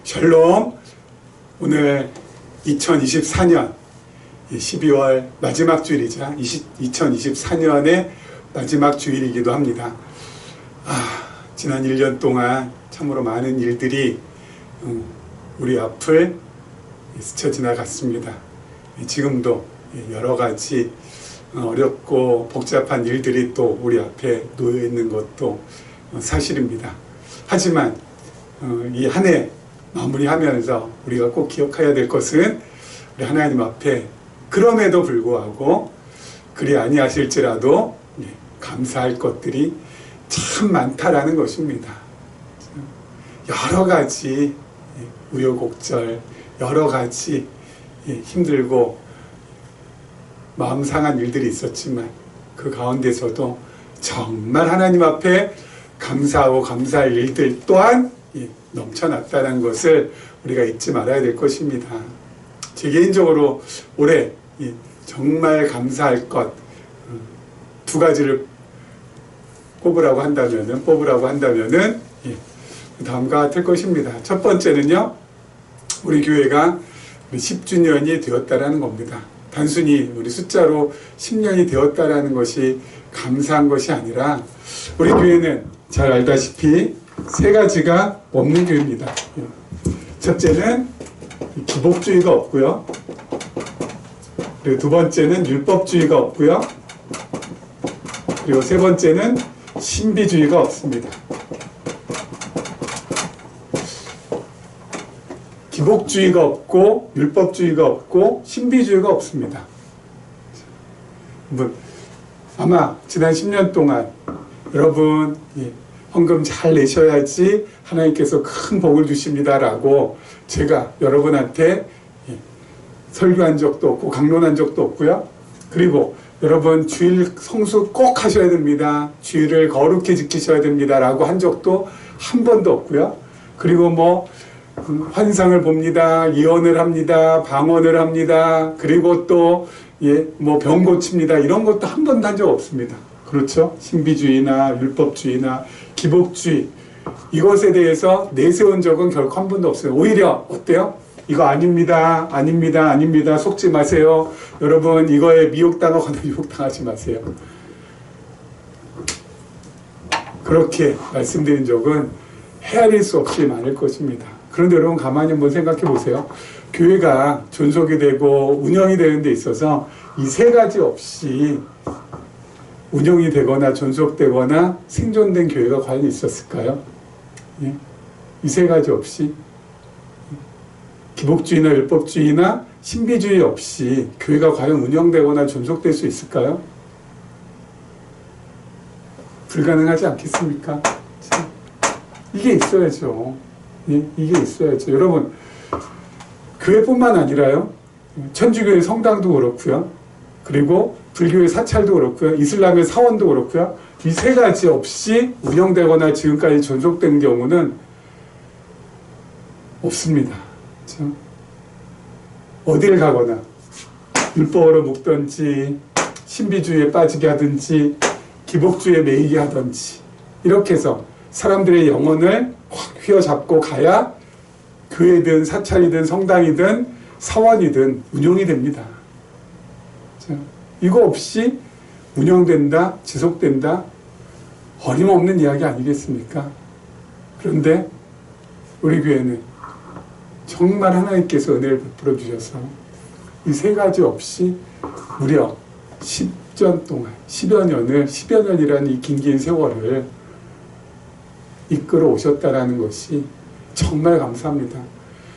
샬롬. 오늘 2024년 12월 마지막 주일이자 2024년의 마지막 주일이기도 합니다. 지난 1년 동안 참으로 많은 일들이 우리 앞을 스쳐 지나갔습니다. 지금도 여러 가지 어렵고 복잡한 일들이 또 우리 앞에 놓여 있는 것도 사실입니다. 하지만 이 한 해 마무리하면서 우리가 꼭 기억해야 될 것은 우리 하나님 앞에 그럼에도 불구하고 그리 아니하실지라도 감사할 것들이 참 많다라는 것입니다. 여러 가지 우여곡절, 여러 가지 힘들고 마음 상한 일들이 있었지만 그 가운데서도 정말 하나님 앞에 감사하고 감사할 일들 또한 넘쳐났다는 것을 우리가 잊지 말아야 될 것입니다. 제 개인적으로 올해 정말 감사할 것 두 가지를 뽑으라고 한다면은 다음과 같을 것입니다. 첫 번째는요, 우리 교회가 10주년이 되었다라는 겁니다. 단순히 우리 숫자로 10년이 되었다라는 것이 감사한 것이 아니라 우리 교회는 잘 알다시피 세 가지가 없는 교회입니다. 첫째는 기복주의가 없고요. 그리고 두 번째는 율법주의가 없고요. 그리고 세 번째는 신비주의가 없습니다. 기복주의가 없고 율법주의가 없고 신비주의가 없습니다. 아마 지난 10년 동안 여러분 헌금 잘 내셔야지 하나님께서 큰 복을 주십니다라고 제가 여러분한테 설교한 적도 없고 강론한 적도 없고요. 그리고 여러분 주일 성수 꼭 하셔야 됩니다. 주일을 거룩히 지키셔야 됩니다라고 한 적도 한 번도 없고요. 그리고 환상을 봅니다. 예언을 합니다. 방언을 합니다. 그리고 또 병 고칩니다. 이런 것도 한 번도 한 적 없습니다. 그렇죠? 신비주의나 율법주의나 기복주의 이것에 대해서 내세운 적은 결코 한 번도 없어요. 오히려 어때요? 이거 아닙니다. 속지 마세요. 여러분 이거에 미혹당하거나 유혹당하지 마세요. 그렇게 말씀드린 적은 헤아릴 수 없이 많을 것입니다. 그런데 여러분 가만히 한번 생각해 보세요. 교회가 존속이 되고 운영이 되는 데 있어서 이 세 가지 없이 운영이 되거나 존속되거나 생존된 교회가 과연 있었을까요? 이 세 가지 없이 기복주의나 율법주의나 신비주의 없이 교회가 과연 운영되거나 존속될 수 있을까요? 불가능하지 않겠습니까? 이게 있어야죠. 이게 있어야죠. 여러분 교회뿐만 아니라요, 천주교의 성당도 그렇고요, 그리고 불교의 사찰도 그렇고요, 이슬람의 사원도 그렇고요, 이 세 가지 없이 운영되거나 지금까지 존속된 경우는 없습니다. 그렇죠? 어딜 가거나 율법으로 묶든지 신비주의에 빠지게 하든지 기복주의에 매이게 하든지 이렇게 해서 사람들의 영혼을 확 휘어잡고 가야 교회든 사찰이든 성당이든 사원이든 운영이 됩니다. 그렇죠? 이거 없이 운영된다, 지속된다, 어림없는 이야기 아니겠습니까? 그런데 우리 교회는 정말 하나님께서 은혜를 베풀어 주셔서 이 세 가지 없이 무려 10년 동안, 10여 년이라는 이 긴 세월을 이끌어 오셨다라는 것이 정말 감사합니다.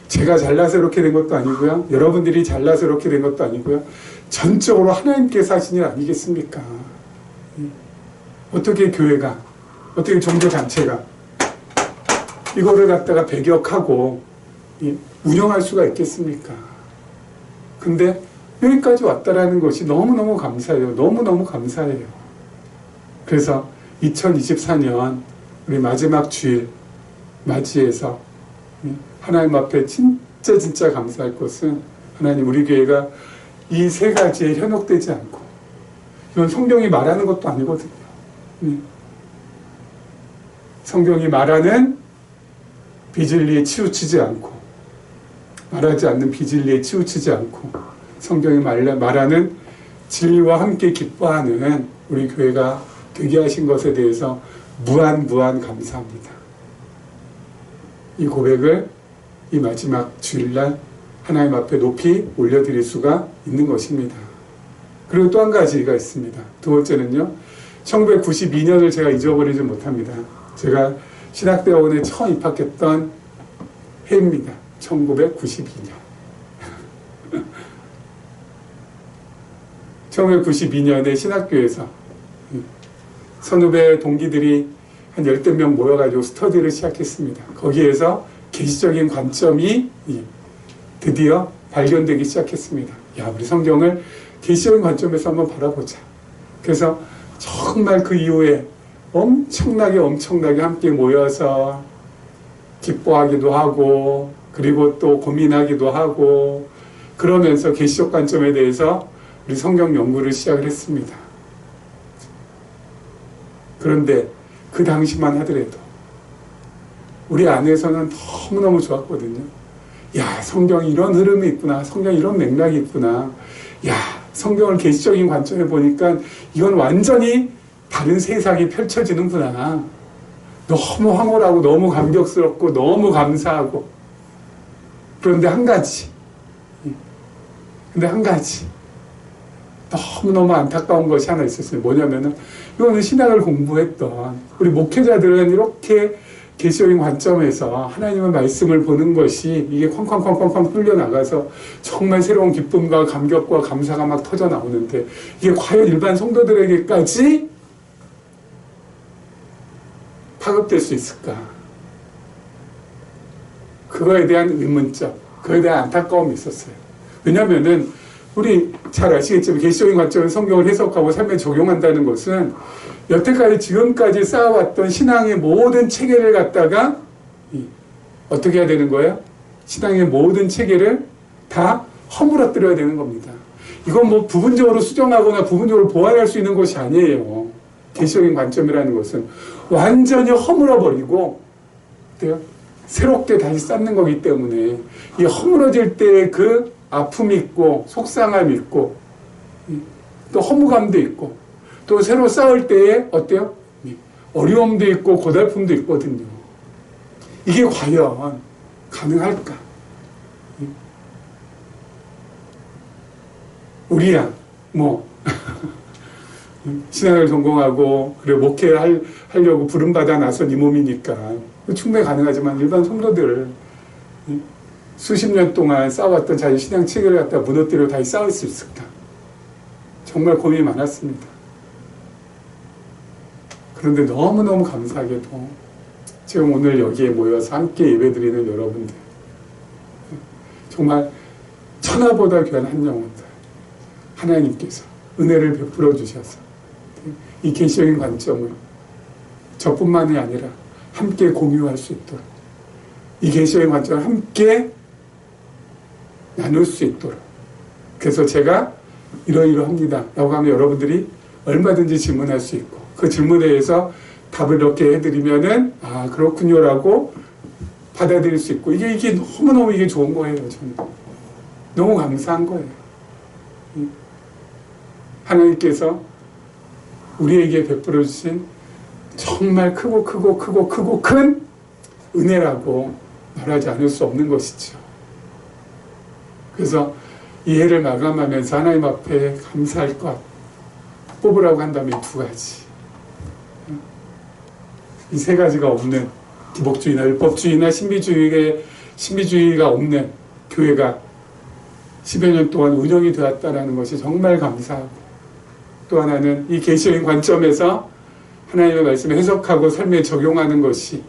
제가 잘나서 이렇게 된 것도 아니고요, 여러분들이 잘나서 이렇게 된 것도 아니고요, 전적으로 하나님께서 하신 일 아니겠습니까? 어떻게 교회가, 어떻게 종교단체가 이거를 갖다가 배격하고 운영할 수가 있겠습니까? 근데 여기까지 왔다라는 것이 너무너무 감사해요. 너무너무 감사해요. 그래서 2024년 우리 마지막 주일 맞이해서 하나님 앞에 진짜 감사할 것은, 하나님 우리 교회가 이 세 가지에 현혹되지 않고, 이건 성경이 말하는 것도 아니거든요. 성경이 말하는 비진리에 치우치지 않고 말하지 않는 비진리에 치우치지 않고 성경이 말하는 진리와 함께 기뻐하는 우리 교회가 되게 하신 것에 대해서 무한 감사합니다. 이 고백을 이 마지막 주일날 하나님 앞에 높이 올려드릴 수가 있는 것입니다. 그리고 또 한 가지가 있습니다. 두 번째는요, 1992년을 제가 잊어버리지 못합니다. 제가 신학대학원에 처음 입학했던 해입니다. 1992년. 1992년에 신학교에서 선후배 동기들이 한 10대 명 모여가지고 스터디를 시작했습니다. 거기에서 계시적인 관점이 드디어 발견되기 시작했습니다. 야, 우리 성경을 계시적인 관점에서 한번 바라보자. 그래서 정말 그 이후에 엄청나게 함께 모여서 기뻐하기도 하고, 그리고 또 고민하기도 하고, 그러면서 계시적 관점에 대해서 우리 성경 연구를 시작을 했습니다. 그런데 그 당시만 하더라도 우리 안에서는 너무너무 좋았거든요. 야, 성경이 이런 흐름이 있구나. 성경이 이런 맥락이 있구나. 야, 성경을 계시적인 관점에 보니까 이건 완전히 다른 세상이 펼쳐지는구나. 너무 황홀하고 너무 감격스럽고 너무 감사하고. 그런데 한 가지 너무너무 안타까운 것이 하나 있었어요. 뭐냐면은 이거는 신학을 공부했던 우리 목회자들은 이렇게 계시적인 관점에서 하나님의 말씀을 보는 것이 이게 쾅쾅쾅쾅쾅 뚫려 나가서 정말 새로운 기쁨과 감격과 감사가 막 터져 나오는데 이게 과연 일반 성도들에게까지 파급될 수 있을까? 그거에 대한 의문점, 그거에 대한 안타까움이 있었어요. 왜냐면은 우리 잘 아시겠지만 계시적인 관점에서 성경을 해석하고 삶에 적용한다는 것은 여태까지 지금까지 쌓아왔던 신앙의 모든 체계를 갖다가 어떻게 해야 되는 거예요? 신앙의 모든 체계를 다 허물어뜨려야 되는 겁니다. 이건 뭐 부분적으로 수정하거나 부분적으로 보완할 수 있는 것이 아니에요. 계시적인 관점이라는 것은 완전히 허물어버리고 새롭게 다시 쌓는 거기 때문에 이 허물어질 때의 그 아픔이 있고 속상함이 있고 또 허무감도 있고 또 새로 쌓을 때에 어때요? 어려움도 있고 고달픔도 있거든요. 이게 과연 가능할까? 우리야 뭐 신학을 전공하고 그래 목회하려고 부름받아 나선 이 몸이니까 충분히 가능하지만 일반 성도들 수십 년 동안 쌓아왔던 자기 신앙 체계를 갖다 무너뜨려 다시 쌓을 수 있을까? 정말 고민이 많았습니다. 그런데 너무너무 감사하게도 지금 오늘 여기에 모여서 함께 예배드리는 여러분들 정말 천하보다 귀한 한 영혼들 하나님께서 은혜를 베풀어 주셔서 이 계시적인 관점을 저뿐만이 아니라 함께 공유할 수 있도록 이 계시적인 관점을 함께 나눌 수 있도록 그래서 제가 이러이러합니다 라고 하면 여러분들이 얼마든지 질문할 수 있고 그 질문에 대해서 답을 이렇게 해드리면은 아 그렇군요 라고 받아들일 수 있고 이게 너무너무 이게 좋은 거예요. 저는 너무 감사한 거예요. 하나님께서 우리에게 베풀어 주신 정말 크고 큰 은혜라고 말하지 않을 수 없는 것이죠. 그래서 이 해를 마감하면서 하나님 앞에 감사할 것 뽑으라고 한다면 두 가지. 이 세 가지가 없는 기복주의나 율법주의나 신비주의가 없는 교회가 10여 년 동안 운영이 되었다는 것이 정말 감사하고 또 하나는 이 계시적인 관점에서 하나님의 말씀을 해석하고 삶에 적용하는 것이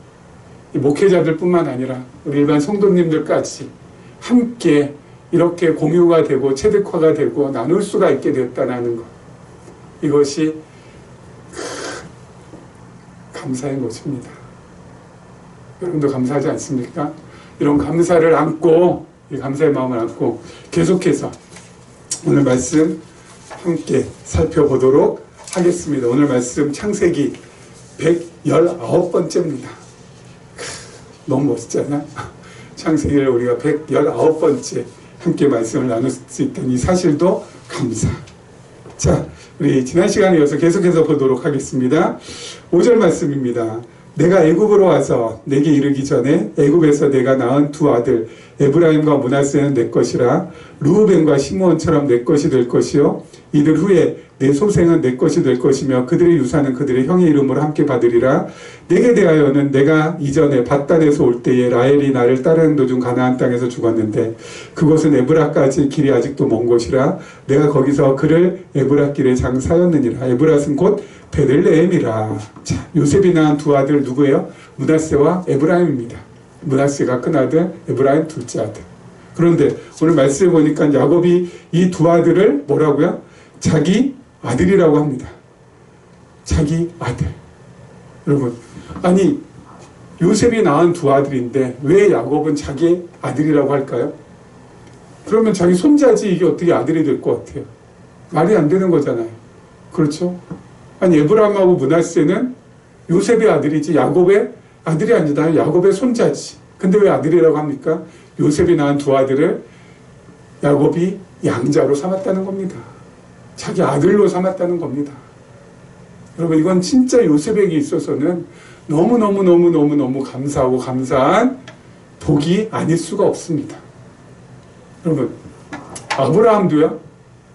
이 목회자들뿐만 아니라 우리 일반 성도님들까지 함께 이렇게 공유가 되고 체득화가 되고 나눌 수가 있게 됐다는 것. 이것이 감사인 것입니다. 여러분도 감사하지 않습니까? 이런 감사를 안고 이 감사의 마음을 안고 계속해서 오늘 말씀 함께 살펴보도록 하겠습니다. 오늘 말씀 창세기 119번째입니다. 너무 멋있지 않나? 창세기를 우리가 119번째 함께 말씀을 나눌 수 있던 이 사실도 감사. 자, 우리 지난 시간에 이어서 계속해서 보도록 하겠습니다. 5절 말씀입니다. 내가 애굽으로 와서 내게 이르기 전에 애굽에서 내가 낳은 두 아들 에브라임과 므낫세는 내 것이라. 르우벤과 시므온처럼 내 것이 될 것이요 이들 후에 내 소생은 내 것이 될 것이며 그들의 유산은 그들의 형의 이름으로 함께 받으리라. 내게 대하여는 내가 이전에 밧단에서 올 때에 라헬이 나를 따르는 도중 가나안 땅에서 죽었는데 그곳은 에브라까지 길이 아직도 먼 곳이라. 내가 거기서 그를 에브라 길에 장사였느니라. 에브라는 곧 베들레헴이라. 자, 요셉이 낳은 두 아들 누구예요? 므낫세와 에브라임입니다. 므낫세가 큰 아들, 에브라임 둘째 아들. 그런데 오늘 말씀해 보니까 야곱이 이 두 아들을 뭐라고요? 자기 아들이라고 합니다. 자기 아들. 여러분, 아니 요셉이 낳은 두 아들인데 왜 야곱은 자기 아들이라고 할까요? 그러면 자기 손자지 이게 어떻게 아들이 될 것 같아요? 말이 안 되는 거잖아요. 그렇죠? 아니 에브라임하고 므낫세는 요셉의 아들이지 야곱의 아들이 아니다. 야곱의 손자지. 근데 왜 아들이라고 합니까? 요셉이 낳은 두 아들을 야곱이 양자로 삼았다는 겁니다. 자기 아들로 삼았다는 겁니다. 여러분, 이건 진짜 요셉에게 있어서는 너무너무 감사하고 감사한 복이 아닐 수가 없습니다. 여러분, 아브라함도요,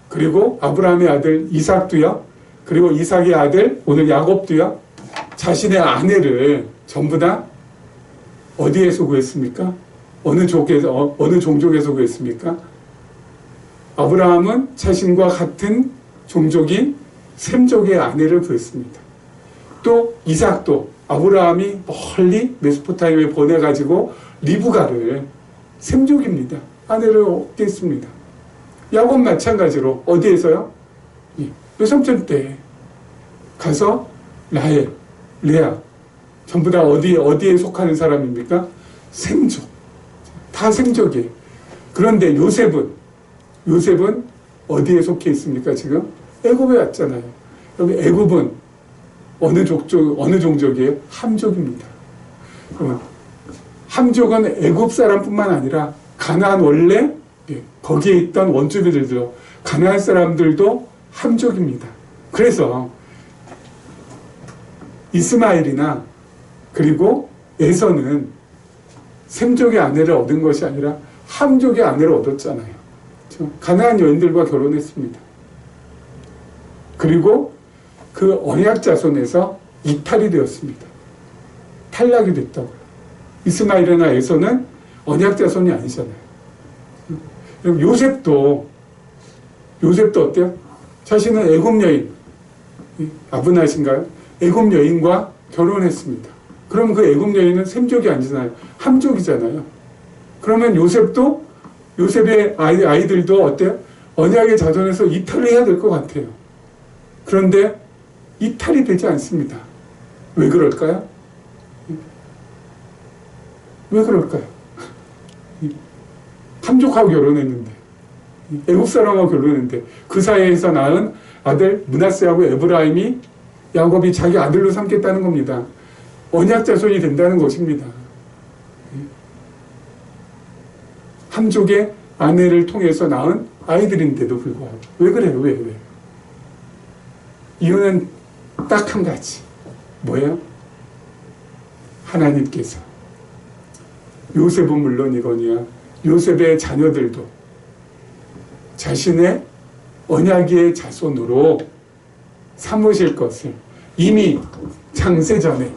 그리고 아브라함의 아들 이삭도요, 그리고 이삭의 아들 오늘 야곱도요, 자신의 아내를 전부 다 어디에서 구했습니까? 어느 종족에서 구했습니까? 아브라함은 자신과 같은 종족인 셈족의 아내를 구했습니다. 또 이삭도 아브라함이 멀리 메소포타미아에 보내가지고 리브가를 셈족입니다. 아내를 얻게 했습니다. 야곱 마찬가지로 어디에서요? 외삼촌 때 가서 라헬, 레아 전부 다 어디에 속하는 사람입니까? 셈족. 다 셈족이에요. 그런데 요셉은 어디에 속해 있습니까? 지금 애굽에 왔잖아요. 여기 애굽은 어느 종족이에요? 함족입니다. 함족은 애굽 사람뿐만 아니라 가나안 원래 거기에 있던 원주민들도 가나안 사람들도 함족입니다. 그래서 이스마엘이나 그리고 에서는 셈족의 아내를 얻은 것이 아니라 함족의 아내를 얻었잖아요. 가나안 여인들과 결혼했습니다. 그리고 그 언약 자손에서 이탈이 되었습니다. 탈락이 됐다고요. 이스마엘이나 에서는 언약 자손이 아니잖아요. 요셉도 어때요? 자신은 애굽 여인, 아브낫인가요? 애굽 여인과 결혼했습니다. 그럼 그 애굽 여인은 셈족이 아니잖아요. 함족이잖아요. 그러면 요셉의 아이들도 어때요? 언약의 자손에서 이탈을 해야 될 것 같아요. 그런데 이탈이 되지 않습니다. 왜 그럴까요? 왜 그럴까요? 함족하고 결혼했는데, 애국 사람하고 결혼했는데 그 사이에서 낳은 아들 므낫세하고 에브라임이 야곱이 자기 아들로 삼겠다는 겁니다. 언약 자손이 된다는 것입니다. 함족의 아내를 통해서 낳은 아이들인데도 불구하고 왜 그래요? 왜? 이유는 딱 한 가지. 뭐예요? 하나님께서 요셉은 물론이거니와 요셉의 자녀들도 자신의 언약의 자손으로 삼으실 것을 이미 창세 전에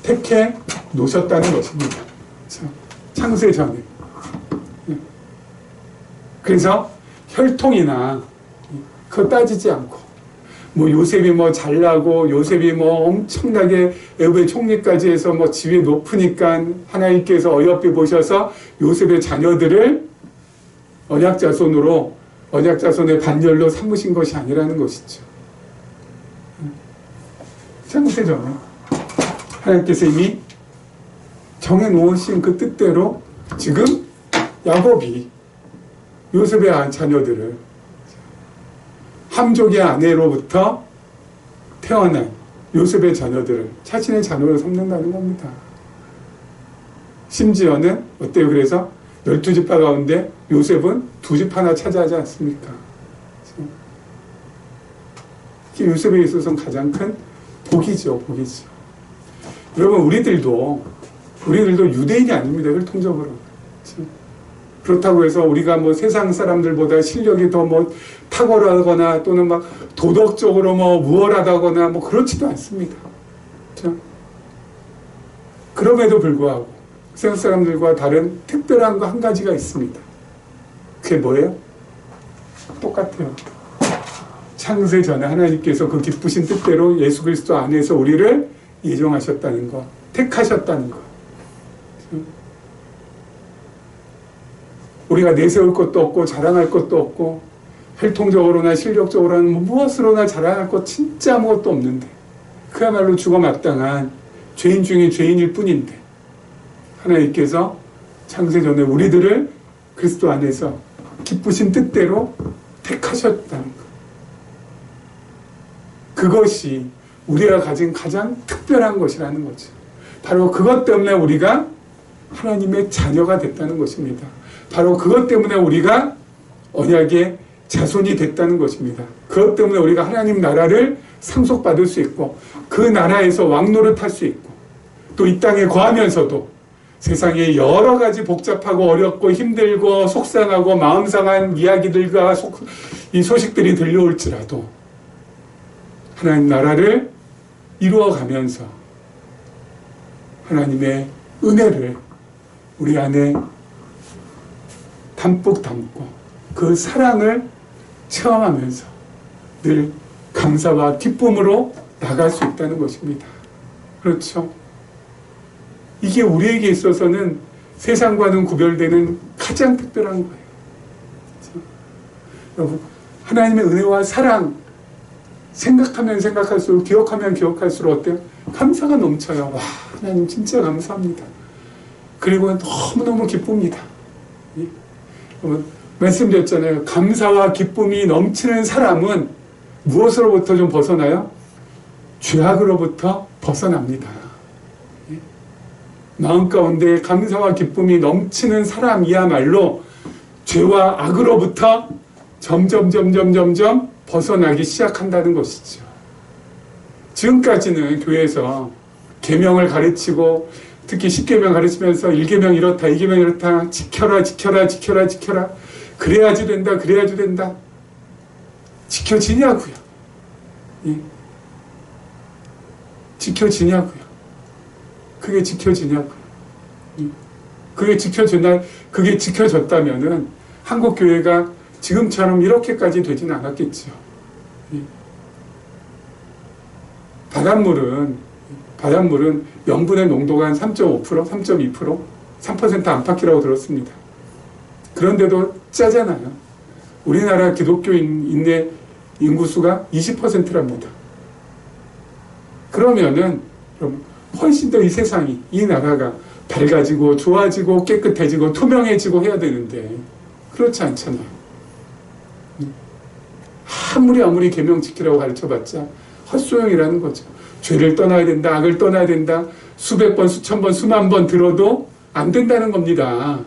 택해 놓으셨다는 것입니다. 창세 전에. 그래서 혈통이나 그거 따지지 않고 요셉이 잘나고 요셉이 엄청나게 애굽의 총리까지 해서 지위 높으니까 하나님께서 어여삐 보셔서 요셉의 자녀들을 언약 자손의 반열로 삼으신 것이 아니라는 것이죠. 창세 전에 하나님께서 이미 정해놓으신 그 뜻대로 지금 야곱이 요셉의 자녀들을 함족의 아내로부터 태어난 요셉의 자녀들을 자신의 자녀로 삼는다는 겁니다. 심지어는 어때요? 그래서 12지파 가운데 요셉은 2집 하나 차지하지 않습니까? 이게 요셉에 있어서는 가장 큰 복이죠. 여러분, 우리들도 유대인이 아닙니다. 혈통적으로. 그렇다고 해서 우리가 뭐 세상 사람들보다 실력이 더 뭐 탁월하거나 또는 막 도덕적으로 뭐 우월하다거나 뭐 그렇지도 않습니다. 그렇죠? 그럼에도 불구하고 세상 사람들과 다른 특별한 거 한 가지가 있습니다. 그게 뭐예요? 똑같아요. 창세 전에 하나님께서 그 기쁘신 뜻대로 예수 그리스도 안에서 우리를 예정하셨다는 거, 택하셨다는 거. 우리가 내세울 것도 없고 자랑할 것도 없고 혈통적으로나 실력적으로나 무엇으로나 자랑할 것 진짜 아무것도 없는데 그야말로 죽어 마땅한 죄인 중에 죄인일 뿐인데 하나님께서 창세 전에 우리들을 그리스도 안에서 기쁘신 뜻대로 택하셨다는 것. 그것이 우리가 가진 가장 특별한 것이라는 거죠. 바로 그것 때문에 우리가 하나님의 자녀가 됐다는 것입니다. 바로 그것 때문에 우리가 언약의 자손이 됐다는 것입니다. 그것 때문에 우리가 하나님 나라를 상속받을 수 있고 그 나라에서 왕노릇할 수 있고 또 이 땅에 거하면서도 세상에 여러 가지 복잡하고 어렵고 힘들고 속상하고 마음 상한 이야기들과 이 소식들이 들려올지라도 하나님 나라를 이루어가면서 하나님의 은혜를 우리 안에 담뿍 담고 그 사랑을 체험하면서 늘 감사와 기쁨으로 나갈 수 있다는 것입니다. 그렇죠? 이게 우리에게 있어서는 세상과는 구별되는 가장 특별한 거예요. 그렇죠? 여러분, 하나님의 은혜와 사랑 생각하면 생각할수록 기억하면 기억할수록 어때요? 감사가 넘쳐요. 와, 하나님 진짜 감사합니다. 그리고 너무너무 기쁩니다. 말씀드렸잖아요. 감사와 기쁨이 넘치는 사람은 무엇으로부터 좀 벗어나요? 죄악으로부터 벗어납니다. 마음 가운데 감사와 기쁨이 넘치는 사람이야말로 죄와 악으로부터 점점 벗어나기 시작한다는 것이죠. 지금까지는 교회에서 계명을 가르치고 특히 10계명 가르치면서 1계명 이렇다 2계명 이렇다 지켜라 그래야지 된다 지켜지냐고요. 예. 지켜지냐고요. 그게 지켜지냐고요. 예. 그게 지켜졌다면은 한국교회가 지금처럼 이렇게까지 되지는 않았겠죠. 예. 바닷물은 염분의 농도가 한 3.5%, 3.2%, 3% 안팎이라고 들었습니다. 그런데도 짜잖아요. 우리나라 기독교인의 인구수가 20%랍니다. 그러면은 훨씬 더 이 세상이, 이 나라가 밝아지고 좋아지고 깨끗해지고 투명해지고 해야 되는데 그렇지 않잖아요. 아무리 계명 지키라고 가르쳐봤자 헛소용이라는 거죠. 죄를 떠나야 된다, 악을 떠나야 된다, 수백 번, 수천 번, 수만 번 들어도 안 된다는 겁니다.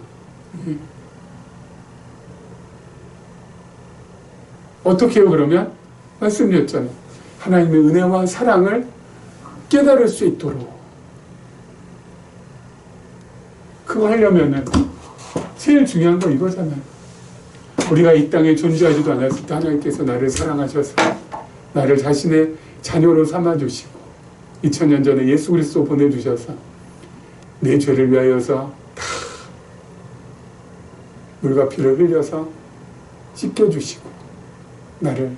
어떻게 해요, 그러면? 말씀드렸잖아요. 하나님의 은혜와 사랑을 깨달을 수 있도록. 그거 하려면은 제일 중요한 건 이거잖아요. 우리가 이 땅에 존재하지도 않았을 때 하나님께서 나를 사랑하셔서 나를 자신의 자녀로 삼아주시고 2000년 전에 예수 그리스도 보내주셔서 내 죄를 위하여서 다 물과 피를 흘려서 씻겨주시고 나를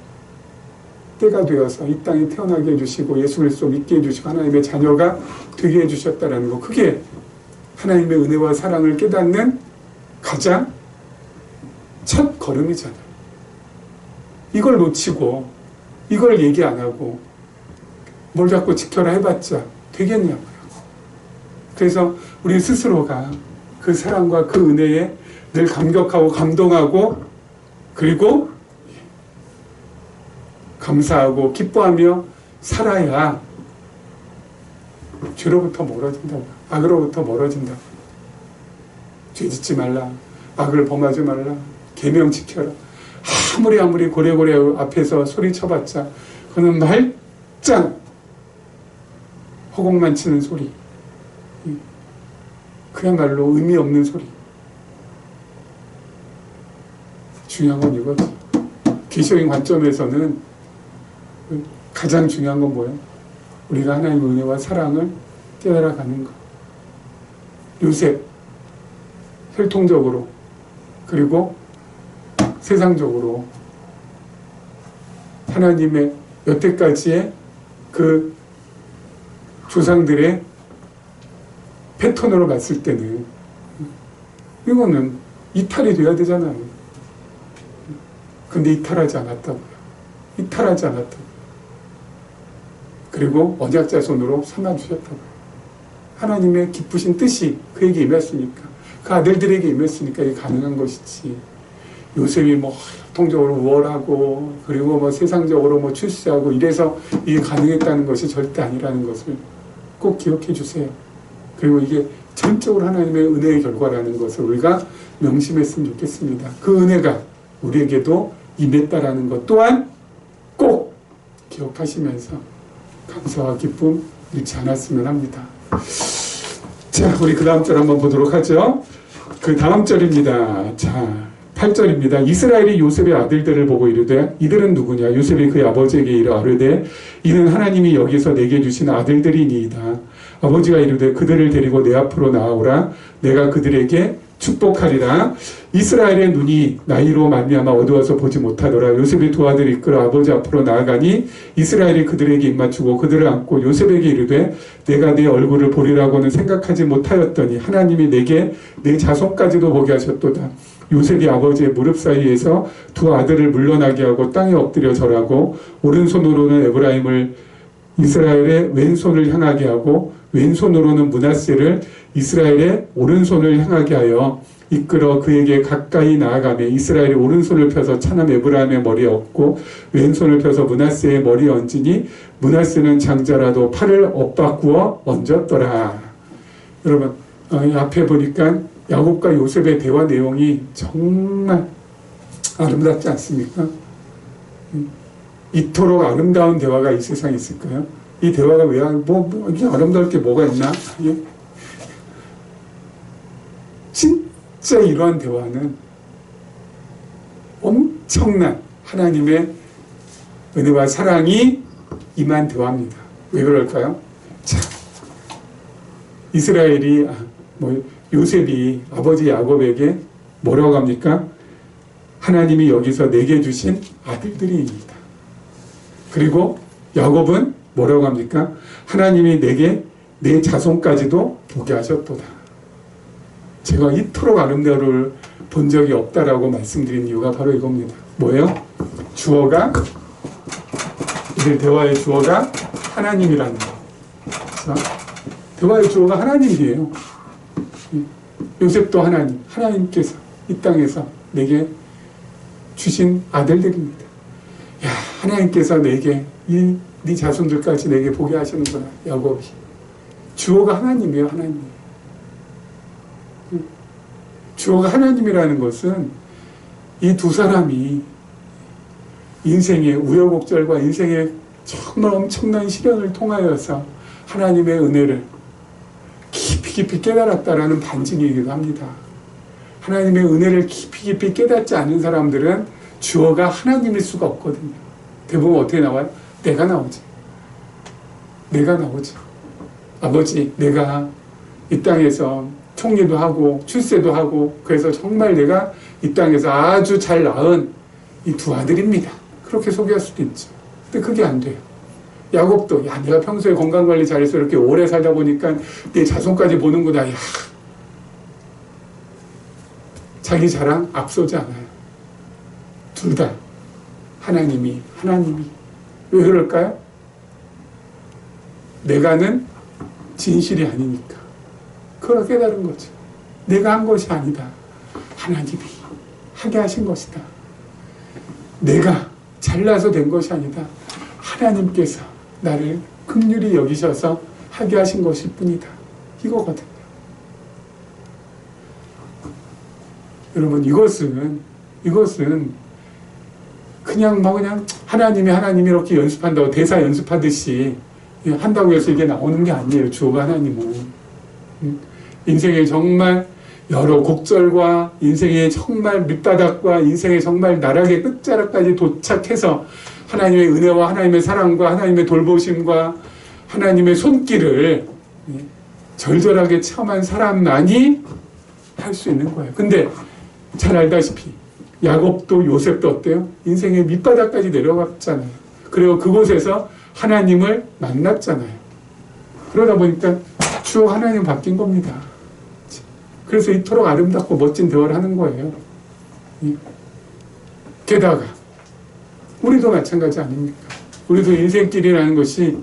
때가 되어서 이 땅에 태어나게 해주시고 예수 그리스도 믿게 해주시고 하나님의 자녀가 되게 해주셨다는 거, 그게 하나님의 은혜와 사랑을 깨닫는 가장 첫 걸음이잖아요. 이걸 놓치고 이걸 얘기 안 하고 뭘 자꾸 지켜라 해봤자 되겠냐고요. 그래서 우리 스스로가 그 사랑과 그 은혜에 늘 감격하고 감동하고 그리고 감사하고 기뻐하며 살아야 죄로부터 멀어진다고. 악으로부터 멀어진다고. 죄 짓지 말라. 악을 범하지 말라. 계명 지켜라. 아무리 고래고래 앞에서 소리쳐봤자 그는 말짱 허공만 치는 소리. 그야말로 의미 없는 소리. 중요한 건 이거지. 기초적인 관점에서는 가장 중요한 건 뭐예요? 우리가 하나님의 은혜와 사랑을 깨달아가는 것. 요셉, 혈통적으로, 그리고 세상적으로 하나님의 여태까지의 그 조상들의 패턴으로 봤을 때는 이거는 이탈이 돼야 되잖아요. 근데 이탈하지 않았다고요. 이탈하지 않았다고요. 그리고 언약자손으로 삼아주셨다고요. 하나님의 기쁘신 뜻이 그에게 임했으니까, 그 아들들에게 임했으니까 이게 가능한 것이지. 요셉이 뭐 통적으로 우월하고 그리고 뭐 세상적으로 뭐 출세하고 이래서 이게 가능했다는 것이 절대 아니라는 것을 꼭 기억해 주세요. 그리고 이게 전적으로 하나님의 은혜의 결과라는 것을 우리가 명심했으면 좋겠습니다. 그 은혜가 우리에게도 임했다라는 것 또한 꼭 기억하시면서 감사와 기쁨 잃지 않았으면 합니다. 자, 우리 그 다음 절 한번 보도록 하죠. 그 다음 절입니다. 자, 8절입니다. 이스라엘이 요셉의 아들들을 보고 이르되 이들은 누구냐? 요셉이 그의 아버지에게 이르되 이는 하나님이 여기서 내게 주신 아들들이니이다. 아버지가 이르되 그들을 데리고 내 앞으로 나아오라. 내가 그들에게 축복하리라. 이스라엘의 눈이 나이로 말미암아 어두워서 보지 못하더라. 요셉이 두 아들을 이끌어 아버지 앞으로 나아가니 이스라엘이 그들에게 입맞추고 그들을 안고 요셉에게 이르되 내가 네 얼굴을 보리라고는 생각하지 못하였더니 하나님이 내게 내 자손까지도 보게 하셨도다. 요셉이 아버지의 무릎 사이에서 두 아들을 물러나게 하고 땅에 엎드려 절하고 오른손으로는 에브라임을 이스라엘의 왼손을 향하게 하고 왼손으로는 므낫세를 이스라엘의 오른손을 향하게 하여 이끌어 그에게 가까이 나아가며 이스라엘이 오른손을 펴서 차남 에브라임의 머리에 얹고 왼손을 펴서 므낫세의 머리에 얹으니 므낫세는 장자라도 팔을 엇바꾸어 얹었더라. 여러분 앞에 보니까 야곱과 요셉의 대화 내용이 정말 아름답지 않습니까? 이토록 아름다운 대화가 이 세상에 있을까요? 이 대화가 왜, 이게 아름다울 게 뭐가 있나? 예? 진짜 이러한 대화는 엄청난 하나님의 은혜와 사랑이 임한 대화입니다. 왜 그럴까요? 자, 이스라엘이, 요셉이 아버지 야곱에게 뭐라고 합니까? 하나님이 여기서 내게 주신 아들들이입니다. 그리고 야곱은 뭐라고 합니까? 하나님이 내게 내 자손까지도 보게 하셨도다. 제가 이토록 아름다움을 본 적이 없다라고 말씀드린 이유가 바로 이겁니다. 뭐예요? 주어가, 이들 대화의 주어가 하나님이라는 거. 대화의 주어가 하나님이에요. 요셉도 하나님께서 이 땅에서 내게 주신 아들들입니다. 야, 하나님께서 내게 네 자손들까지 내게 보게 하시는구나. 야곱이. 주어가 하나님이에요. 하나님. 주어가 하나님이라는 것은 이 두 사람이 인생의 우여곡절과 인생의 정말 엄청난 시련을 통하여서 하나님의 은혜를 깊이 깨달았다라는 반증이기도 합니다. 하나님의 은혜를 깊이 깨닫지 않은 사람들은 주어가 하나님일 수가 없거든요. 대부분 어떻게 나와요? 내가 나오지. 아버지, 내가 이 땅에서 총리도 하고 출세도 하고 그래서 정말 내가 이 땅에서 아주 잘 낳은 이 두 아들입니다. 그렇게 소개할 수도 있죠. 근데 그게 안 돼요. 야곱도 내가 평소에 건강관리 잘해서 이렇게 오래 살다 보니까 내 자손까지 보는구나. 자기 자랑 앞서지 않아요. 둘 다 하나님이 왜 그럴까요? 내가는 진실이 아니니까. 그걸 깨달은 거죠. 내가 한 것이 아니다. 하나님이 하게 하신 것이다. 내가 잘나서 된 것이 아니다. 하나님께서 나를 긍휼히 여기셔서 하게 하신 것일 뿐이다. 이거거든요. 여러분, 이것은 그냥 하나님이 이렇게 연습한다고 대사 연습하듯이 한다고 해서 이게 나오는 게 아니에요. 주어가 하나님은. 인생에 정말 여러 곡절과 인생의 정말 밑바닥과 인생의 정말 나락의 끝자락까지 도착해서 하나님의 은혜와 하나님의 사랑과 하나님의 돌보심과 하나님의 손길을 절절하게 체험한 사람만이 할 수 있는 거예요. 근데 잘 알다시피 야곱도 요셉도 어때요? 인생의 밑바닥까지 내려갔잖아요. 그리고 그곳에서 하나님을 만났잖아요. 그러다 보니까 쭉 하나님 바뀐 겁니다. 그래서 이토록 아름답고 멋진 대화를 하는 거예요. 게다가 우리도 마찬가지 아닙니까? 우리도 인생길이라는 것이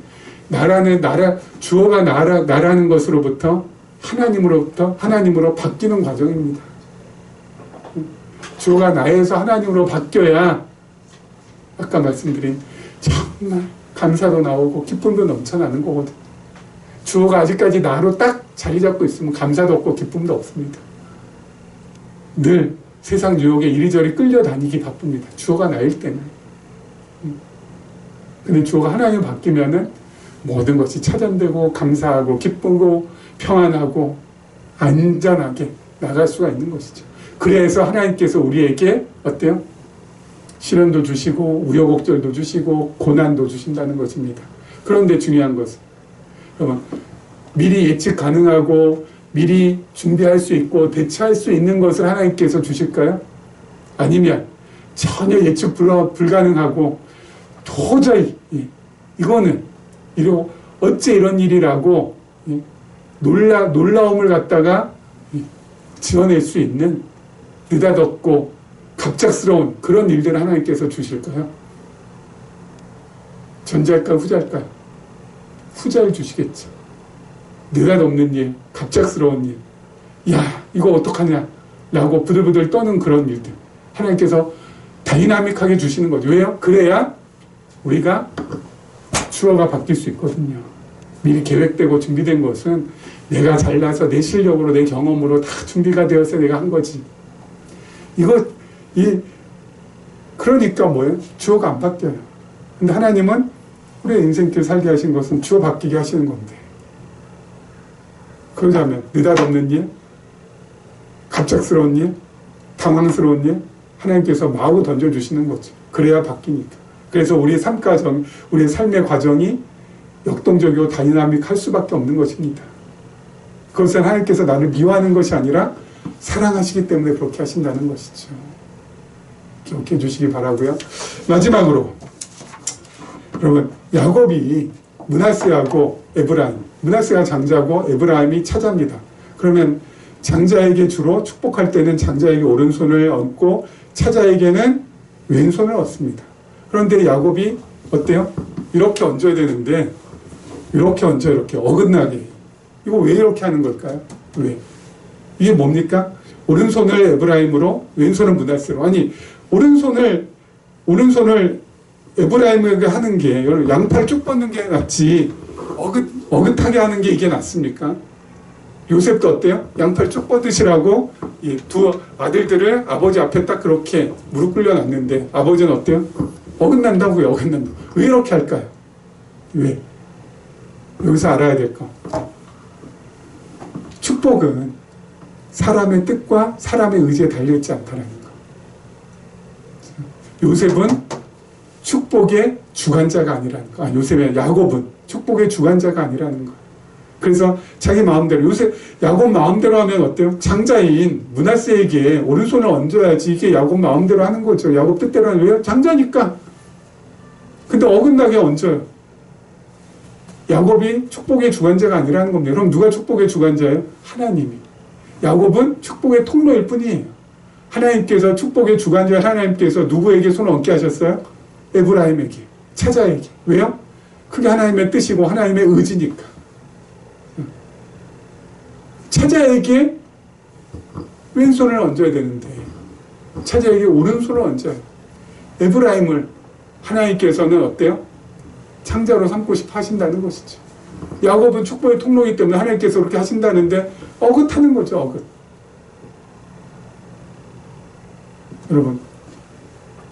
주어가 나라는 것으로부터 하나님으로 바뀌는 과정입니다. 주어가 나에서 하나님으로 바뀌어야 아까 말씀드린 정말 감사도 나오고 기쁨도 넘쳐나는 거거든요. 주어가 아직까지 나로 딱 자리 잡고 있으면 감사도 없고 기쁨도 없습니다. 늘 세상 유혹에 이리저리 끌려다니기 바쁩니다. 주어가 나일 때는. 근데 주어가 하나님 바뀌면은 모든 것이 차단되고 감사하고 기쁘고 평안하고 안전하게 나갈 수가 있는 것이죠. 그래서 하나님께서 우리에게 어때요? 시련도 주시고 우여곡절도 주시고 고난도 주신다는 것입니다. 그런데 중요한 것은 여러분, 미리 예측 가능하고 미리 준비할 수 있고 대처할 수 있는 것을 하나님께서 주실까요? 아니면 전혀 예측 불가능하고 도저히 이거는 어째 이런 일이라고 놀라움을 갖다가 지어낼 수 있는 느닷없고 갑작스러운 그런 일들을 하나님께서 주실까요? 전자일까요? 후자일까요? 후자를 주시겠죠. 느닷없는 일, 갑작스러운 일, 야 이거 어떡하냐 라고 부들부들 떠는 그런 일들 하나님께서 다이나믹하게 주시는 거죠. 왜요? 그래야 우리가 주어가 바뀔 수 있거든요. 미리 계획되고 준비된 것은 내가 잘나서 내 실력으로 내 경험으로 다 준비가 되어서 내가 한 거지. 그러니까 뭐예요? 주어가 안 바뀌어요. 근데 하나님은 우리의 인생길 살게 하신 것은 주어 바뀌게 하시는 건데. 그러자면 느닷없는 일, 갑작스러운 일, 당황스러운 일 하나님께서 마구 던져주시는 거죠. 그래야 바뀌니까. 그래서 우리의 우리의 삶의 과정이 역동적이고 다이나믹할 수밖에 없는 것입니다. 그것은 하나님께서 나를 미워하는 것이 아니라 사랑하시기 때문에 그렇게 하신다는 것이죠. 기억해 주시기 바라고요. 마지막으로 여러분, 야곱이 므낫세하고 에브라임, 므낫세가 장자고 에브라임이 차자입니다. 그러면 장자에게 주로 축복할 때는 장자에게 오른손을 얹고 차자에게는 왼손을 얹습니다. 그런데 야곱이 어때요? 이렇게 얹어야 되는데 이렇게 어긋나게. 이거 왜 이렇게 하는 걸까요? 왜? 이게 뭡니까? 오른손을 에브라임으로 왼손을 므낫세로. 아니 오른손을 에브라임에게 하는 게 양팔 쭉 뻗는 게 낫지 어긋하게 하는 게 이게 낫습니까? 요셉도 어때요? 양팔 쭉 뻗으시라고 이 두 아들들을 아버지 앞에 딱 그렇게 무릎 꿇려 놨는데 아버지는 어때요? 어긋난다고요. 어긋난다고. 왜 이렇게 할까요? 왜? 여기서 알아야 될 거. 축복은 사람의 뜻과 사람의 의지에 달려있지 않다는 거. 요셉은 축복의 주관자가 아니라는 거. 야곱은 축복의 주관자가 아니라는 거. 그래서 자기 마음대로 야곱 마음대로 하면 어때요? 장자인 므낫세에게 오른손을 얹어야지 이게 야곱 마음대로 하는 거죠. 야곱 뜻대로 하는 거예요. 장자니까. 근데 어긋나게 얹어요. 야곱이 축복의 주관자가 아니라는 겁니다. 그럼 누가 축복의 주관자예요? 하나님이. 야곱은 축복의 통로일 뿐이에요. 하나님께서 축복의 주관자 하나님께서 누구에게 손을 얹게 하셨어요? 에브라임에게, 차자에게. 왜요? 그게 하나님의 뜻이고 하나님의 의지니까. 차자에게 왼손을 얹어야 되는데 차자에게 오른손을 얹어요. 에브라임을 하나님께서는 어때요? 창자로 삼고 싶어 하신다는 것이죠. 야곱은 축복의 통로이기 때문에 하나님께서 그렇게 하신다는데 어긋하는 거죠. 어긋. 여러분,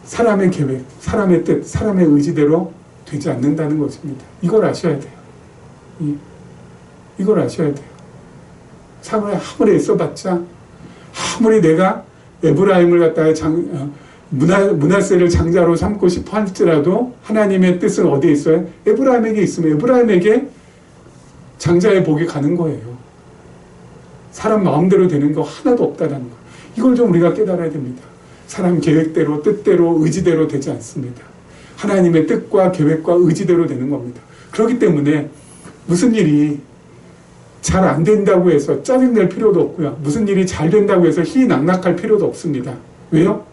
사람의 계획, 사람의 뜻, 사람의 의지대로 되지 않는다는 것입니다. 이걸 아셔야 돼요. 이걸 아셔야 돼요. 사람이 아무리 애써봤자, 아무리 내가 에브라임을 갖다가 므낫세를 장자로 삼고 싶어 할지라도 하나님의 뜻은 어디에 있어요? 에브라임에게 있으면 에브라임에게 장자의 복이 가는 거예요. 사람 마음대로 되는 거 하나도 없다는 거. 이걸 좀 우리가 깨달아야 됩니다. 사람 계획대로, 뜻대로, 의지대로 되지 않습니다. 하나님의 뜻과 계획과 의지대로 되는 겁니다. 그렇기 때문에 무슨 일이 잘 안 된다고 해서 짜증낼 필요도 없고요. 무슨 일이 잘 된다고 해서 희낙낙할 필요도 없습니다. 왜요?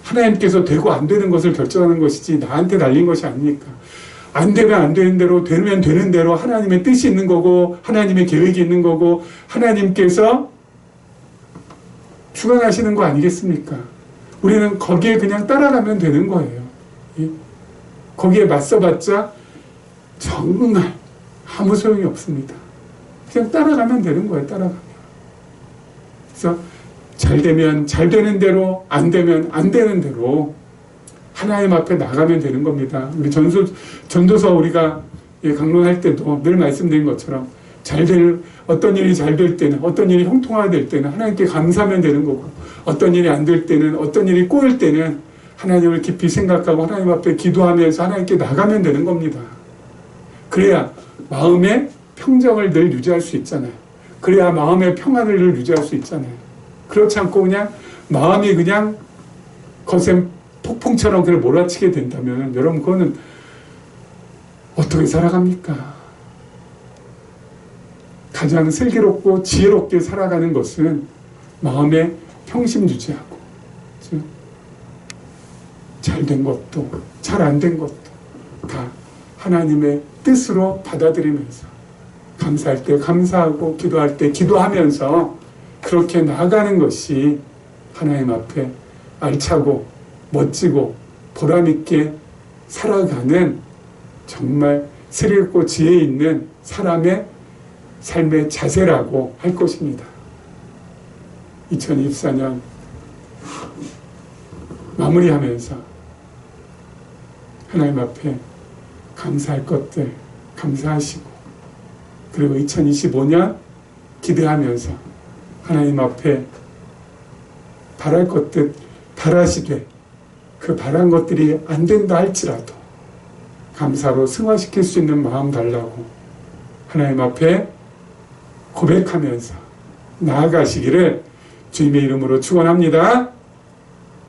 하나님께서 되고 안 되는 것을 결정하는 것이지 나한테 달린 것이 아니니까. 안 되면 안 되는 대로, 되면 되는 대로 하나님의 뜻이 있는 거고 하나님의 계획이 있는 거고 하나님께서 주관하시는 거 아니겠습니까? 우리는 거기에 그냥 따라가면 되는 거예요. 거기에 맞서봤자 정말 아무 소용이 없습니다. 그냥 따라가면 되는 거예요. 따라가면. 그래서 잘 되면 잘 되는 대로, 안 되면 안 되는 대로 하나님 앞에 나가면 되는 겁니다. 우리 전도서 우리가 강론할 때도 늘 말씀드린 것처럼 어떤 일이 잘 될 때는, 어떤 일이 형통하게 될 때는 하나님께 감사하면 되는 거고, 어떤 일이 안 될 때는, 어떤 일이 꼬일 때는 하나님을 깊이 생각하고 하나님 앞에 기도하면서 하나님께 나가면 되는 겁니다. 그래야 마음의 평정을 늘 유지할 수 있잖아요. 그래야 마음의 평안을 늘 유지할 수 있잖아요. 그렇지 않고 그냥 마음이 그냥 거센 폭풍처럼 그걸 몰아치게 된다면 여러분 그거는 어떻게 살아갑니까? 가장 슬기롭고 지혜롭게 살아가는 것은 마음의 평심 유지하고 잘 된 것도 잘 안 된 것도 다 하나님의 뜻으로 받아들이면서 감사할 때 감사하고 기도할 때 기도하면서 그렇게 나아가는 것이 하나님 앞에 알차고 멋지고 보람있게 살아가는 정말 슬기롭고 지혜 있는 사람의 삶의 자세라고 할 것입니다. 2024년 마무리하면서 하나님 앞에 감사할 것들 감사하시고 그리고 2025년 기대하면서 하나님 앞에 바랄 것들 바라시되 그 바란 것들이 안 된다 할지라도 감사로 승화시킬 수 있는 마음 달라고 하나님 앞에 고백하면서 나아가시기를 주님의 이름으로 축원합니다.